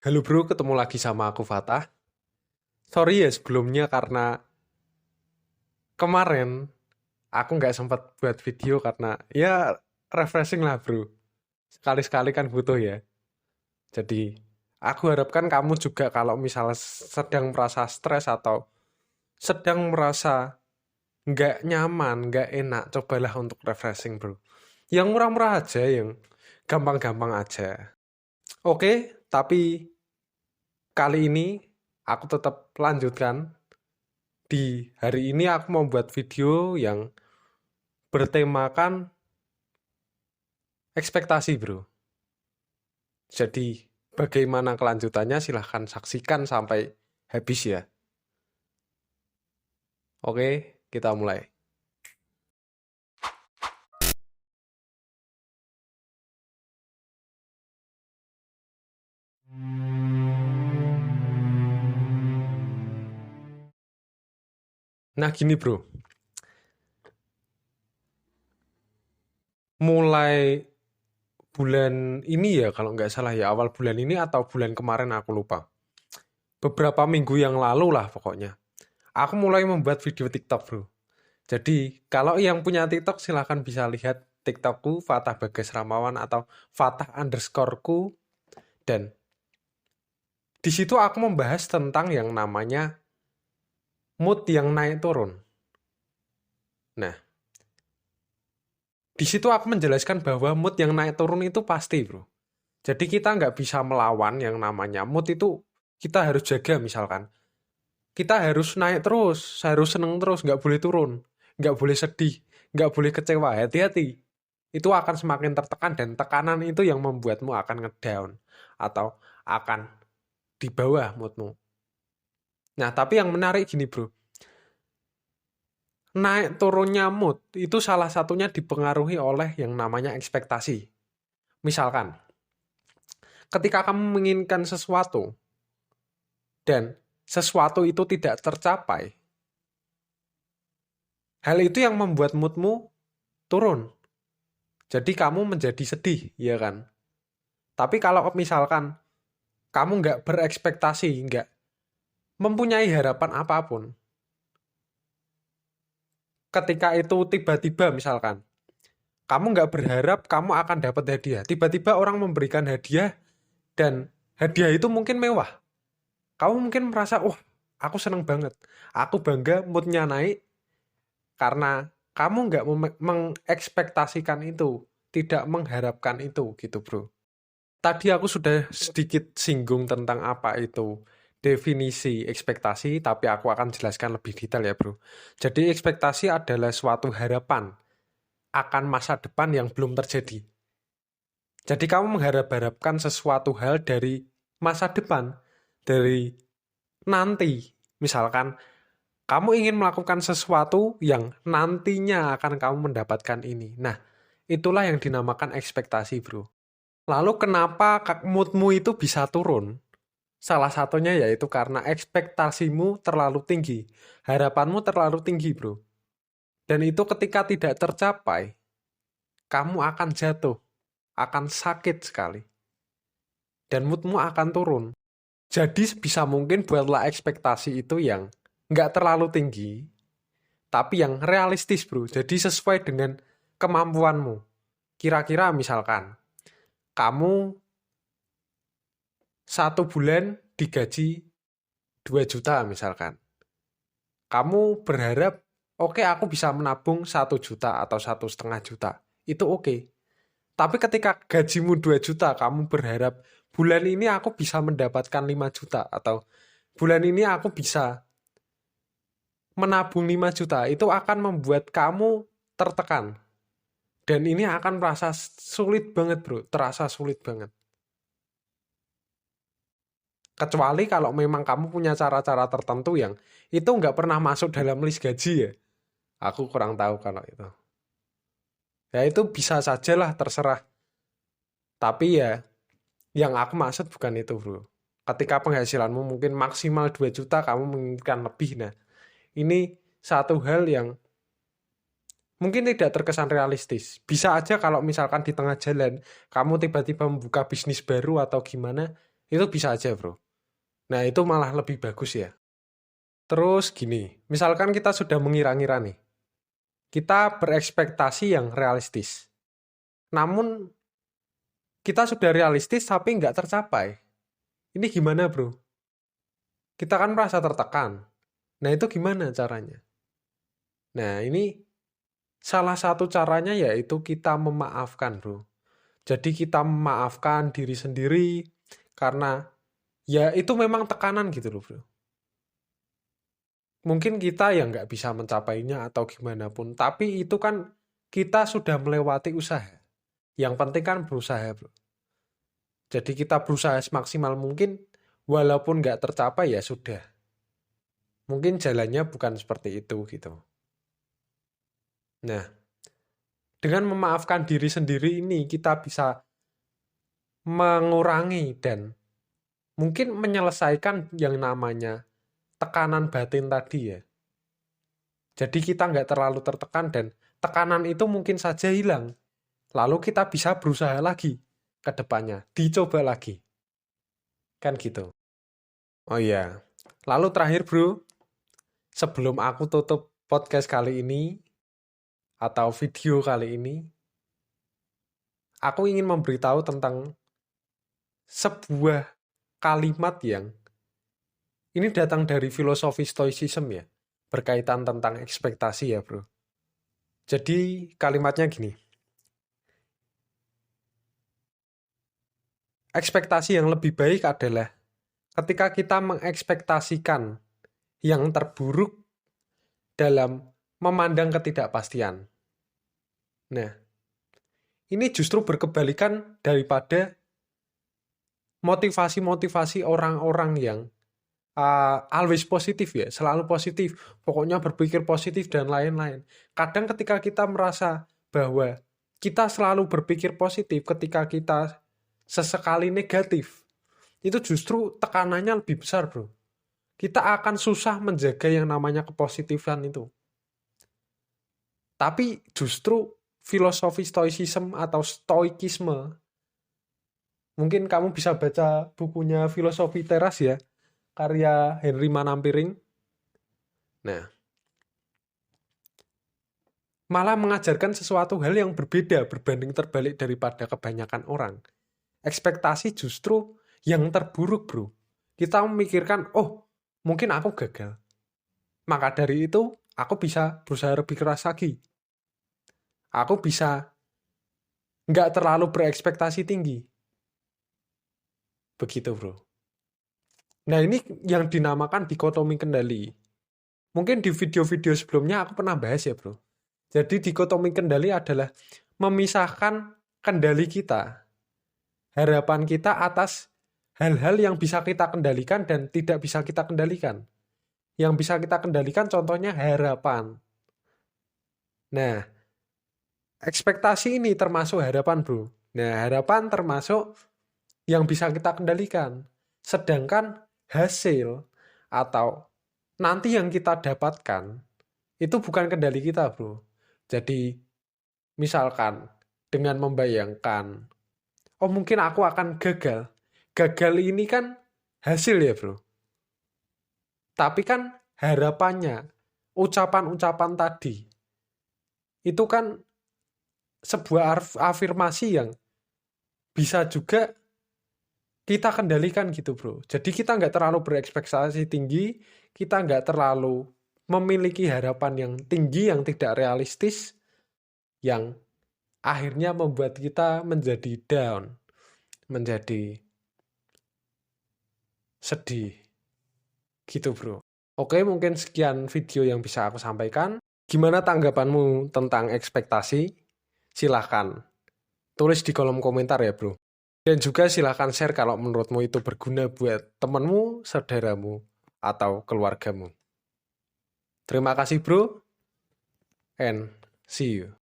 Halo bro, ketemu lagi sama aku Fatah. Sorry ya sebelumnya karena kemarin aku nggak sempat buat video karena ya refreshing lah bro. Sekali-sekali kan butuh ya. Jadi aku harapkan kamu juga kalau misalnya sedang merasa stres atau sedang merasa nggak nyaman, nggak enak, cobalah untuk refreshing bro. Yang murah-murah aja, yang gampang-gampang aja. Oke, tapi kali ini aku tetap lanjutkan. Di hari ini aku mau buat video yang bertemakan ekspektasi, bro. Jadi, bagaimana kelanjutannya silahkan saksikan sampai habis ya. Oke, kita mulai. Nah, gini bro. Mulai bulan ini ya, kalau nggak salah ya, awal bulan ini atau bulan kemarin aku lupa. Beberapa minggu yang lalu lah pokoknya. Aku mulai membuat video TikTok, bro. Jadi, kalau yang punya TikTok silahkan bisa lihat TikTokku, Fatah Bagas Ramawan atau Fatah underscoreku. Dan di situ aku membahas tentang yang namanya mood yang naik turun. Nah, di situ aku menjelaskan bahwa mood yang naik turun itu pasti, bro. Jadi kita nggak bisa melawan yang namanya mood itu, kita harus jaga misalkan. Kita harus naik terus, harus seneng terus, nggak boleh turun. Nggak boleh sedih, nggak boleh kecewa, hati-hati. Itu akan semakin tertekan dan tekanan itu yang membuatmu akan ngedown atau akan di bawah moodmu. Nah, tapi yang menarik gini, bro. Naik turunnya mood itu salah satunya dipengaruhi oleh yang namanya ekspektasi. Misalkan, ketika kamu menginginkan sesuatu dan sesuatu itu tidak tercapai, hal itu yang membuat moodmu turun. Jadi kamu menjadi sedih, ya kan? Tapi kalau misalkan kamu nggak berekspektasi, nggak mempunyai harapan apapun, ketika itu tiba-tiba misalkan, kamu nggak berharap kamu akan dapat hadiah. Tiba-tiba orang memberikan hadiah dan hadiah itu mungkin mewah. Kamu mungkin merasa, wah, aku seneng banget. Aku bangga, moodnya naik, karena kamu nggak mengekspektasikan itu, tidak mengharapkan itu, gitu bro. Tadi aku sudah sedikit singgung tentang apa itu definisi ekspektasi, tapi aku akan jelaskan lebih detail ya bro. Jadi ekspektasi adalah suatu harapan akan masa depan yang belum terjadi. Jadi kamu mengharap-harapkan sesuatu hal dari masa depan, dari nanti. Misalkan kamu ingin melakukan sesuatu yang nantinya akan kamu mendapatkan ini. Nah, itulah yang dinamakan ekspektasi, bro. Lalu kenapa moodmu itu bisa turun? Salah satunya yaitu karena ekspektasimu terlalu tinggi. Harapanmu terlalu tinggi, bro. Dan itu ketika tidak tercapai, kamu akan jatuh, akan sakit sekali. Dan moodmu akan turun. Jadi sebisa mungkin buatlah ekspektasi itu yang nggak terlalu tinggi, tapi yang realistis bro. Jadi sesuai dengan kemampuanmu. Kira-kira misalkan, kamu 1 bulan digaji 2 juta misalkan. Kamu berharap, oke aku bisa menabung 1 juta atau 1,5 juta. Itu oke. Tapi ketika gajimu 2 juta, kamu berharap bulan ini aku bisa mendapatkan 5 juta atau bulan ini aku bisa menabung 5 juta, itu akan membuat kamu tertekan. Dan ini akan merasa sulit banget bro, terasa sulit banget. Kecuali kalau memang kamu punya cara-cara tertentu yang itu nggak pernah masuk dalam list gaji ya. Aku kurang tahu kalau itu. Ya itu bisa sajalah terserah. Tapi ya yang aku maksud bukan itu bro. Ketika penghasilanmu mungkin maksimal 2 juta, kamu menginginkan lebih. Nah ini satu hal yang mungkin tidak terkesan realistis. Bisa aja kalau misalkan di tengah jalan, kamu tiba-tiba membuka bisnis baru atau gimana, Itu bisa aja, bro. Nah, itu malah lebih bagus ya. Terus gini, misalkan kita sudah mengira-ngira nih, kita berekspektasi yang realistis. Namun, kita sudah realistis tapi nggak tercapai. Ini gimana, bro? Kita kan merasa tertekan. Nah, itu gimana caranya? Nah, ini salah satu caranya yaitu kita memaafkan, bro. Jadi kita memaafkan diri sendiri karena ya itu memang tekanan gitu loh, bro. Mungkin kita yang nggak bisa mencapainya atau gimana pun, tapi itu kan kita sudah melewati usaha. Yang penting kan berusaha, bro. Jadi kita berusaha semaksimal mungkin, walaupun nggak tercapai ya sudah. Mungkin jalannya bukan seperti itu gitu. Nah, dengan memaafkan diri sendiri ini kita bisa mengurangi dan mungkin menyelesaikan yang namanya tekanan batin tadi ya. Jadi kita nggak terlalu tertekan dan tekanan itu mungkin saja hilang. Lalu kita bisa berusaha lagi ke depannya, dicoba lagi. Kan gitu. Oh iya. Lalu terakhir bro, sebelum aku tutup podcast kali ini atau video kali ini, aku ingin memberitahu tentang sebuah kalimat yang ini datang dari filosofi stoicism ya, berkaitan tentang ekspektasi ya bro. Jadi kalimatnya gini, ekspektasi yang lebih baik adalah ketika kita mengekspektasikan yang terburuk dalam memandang ketidakpastian. Nah, ini justru berkebalikan daripada motivasi-motivasi orang-orang yang always positif ya, selalu positif, pokoknya berpikir positif dan lain-lain. Kadang ketika kita merasa bahwa kita selalu berpikir positif, ketika kita sesekali negatif, itu justru tekanannya lebih besar bro. Kita akan susah menjaga yang namanya kepositifan itu. Tapi justru filosofi stoicism atau stoikisme, mungkin kamu bisa baca bukunya Filosofi Teras ya, karya Henry Manampiring. Nah, malah mengajarkan sesuatu hal yang berbeda, berbanding terbalik daripada kebanyakan orang. Ekspektasi justru yang terburuk bro. Kita memikirkan, oh mungkin aku gagal. Maka dari itu, aku bisa berusaha lebih keras lagi. Aku bisa nggak terlalu berekspektasi tinggi. Begitu bro. Nah ini yang dinamakan dikotomi kendali. Mungkin di video-video sebelumnya aku pernah bahas ya bro. Jadi dikotomi kendali adalah memisahkan kendali kita. Harapan kita atas hal-hal yang bisa kita kendalikan dan tidak bisa kita kendalikan. Yang bisa kita kendalikan contohnya harapan. Nah, ekspektasi ini termasuk harapan bro. Nah, harapan termasuk yang bisa kita kendalikan. Sedangkan hasil atau nanti yang kita dapatkan itu bukan kendali kita bro. Jadi misalkan dengan membayangkan, oh mungkin aku akan gagal. Gagal ini kan hasil ya bro. Tapi kan harapannya, ucapan-ucapan tadi, itu kan sebuah afirmasi yang bisa juga kita kendalikan gitu bro. Jadi kita nggak terlalu berekspektasi tinggi, kita nggak terlalu memiliki harapan yang tinggi, yang tidak realistis, yang akhirnya membuat kita menjadi down, menjadi sedih. Gitu bro. Oke, mungkin sekian video yang bisa aku sampaikan. Gimana tanggapanmu tentang ekspektasi? Silahkan tulis di kolom komentar ya bro. Dan juga silahkan share kalau menurutmu itu berguna buat temanmu, saudaramu, atau keluargamu. Terima kasih bro, and see you.